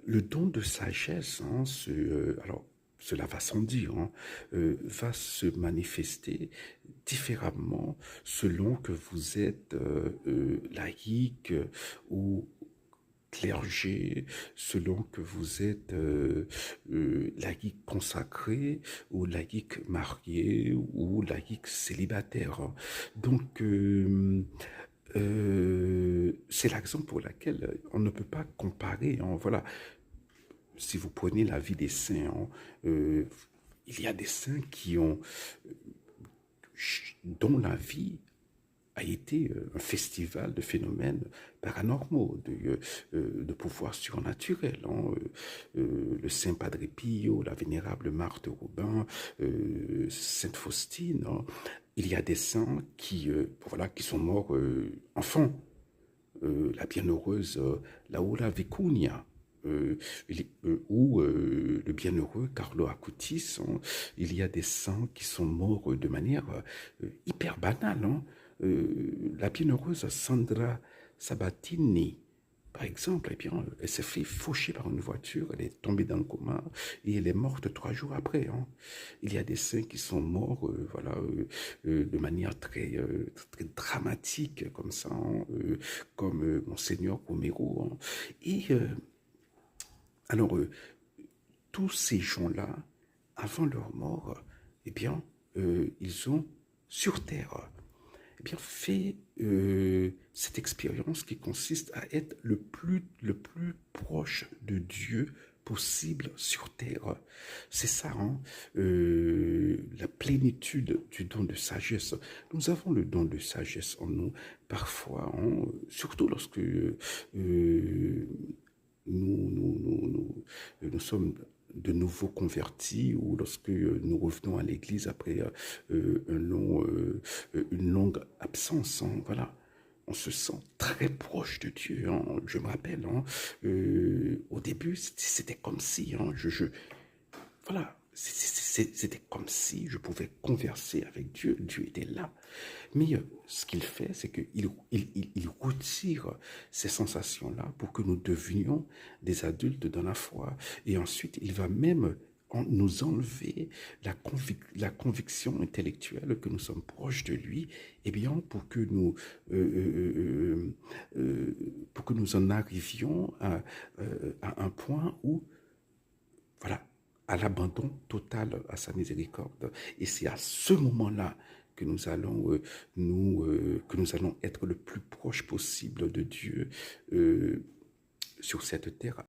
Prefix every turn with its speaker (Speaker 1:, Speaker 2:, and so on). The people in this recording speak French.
Speaker 1: Le don de sagesse, alors cela va sans dire, va se manifester différemment selon que vous êtes laïque ou clergé, selon que vous êtes laïque consacré ou laïque marié ou laïque célibataire. Donc, c'est la raison pour laquelle on ne peut pas comparer. Voilà, si vous prenez la vie des saints, il y a des saints dont la vie a été un festival de phénomènes paranormaux, de pouvoirs surnaturels. Le Saint Padre Pio, la vénérable Marthe Robin, Sainte Faustine. Il y a des saints voilà, qui sont morts enfants. La bienheureuse Laura Vicuña, ou le bienheureux Carlo Acutis. Il y a des saints qui sont morts de manière hyper banale. La bienheureuse Sandra Sabatini, par exemple, eh bien, elle s'est fait faucher par une voiture, elle est tombée dans le coma et elle est morte 3 jours après. Il y a des saints qui sont morts, voilà, de manière très dramatique comme ça, comme Monseigneur Romero. Et alors, tous ces gens-là, avant leur mort, eh bien, ils ont sur terre eh bien, fait cette expérience qui consiste à être le plus proche de Dieu possible sur terre. C'est ça, la plénitude du don de sagesse. Nous avons le don de sagesse en nous, parfois, surtout lorsque nous sommes de nouveau convertis ou lorsque nous revenons à l'église après une longue absence. Voilà, on se sent très proche de Dieu. Je me rappelle, au début, c'était comme si, voilà, c'était comme si je pouvais converser avec Dieu. Dieu était là. Mais ce qu'il fait, c'est qu'il retire ces sensations-là pour que nous devenions des adultes dans la foi. Et ensuite, il va même nous enlever la conviction intellectuelle que nous sommes proches de lui, eh bien, pour que nous en arrivions à un point où, voilà, à l'abandon total à sa miséricorde. Et c'est à ce moment-là que que nous allons être le plus proche possible de Dieu sur cette terre.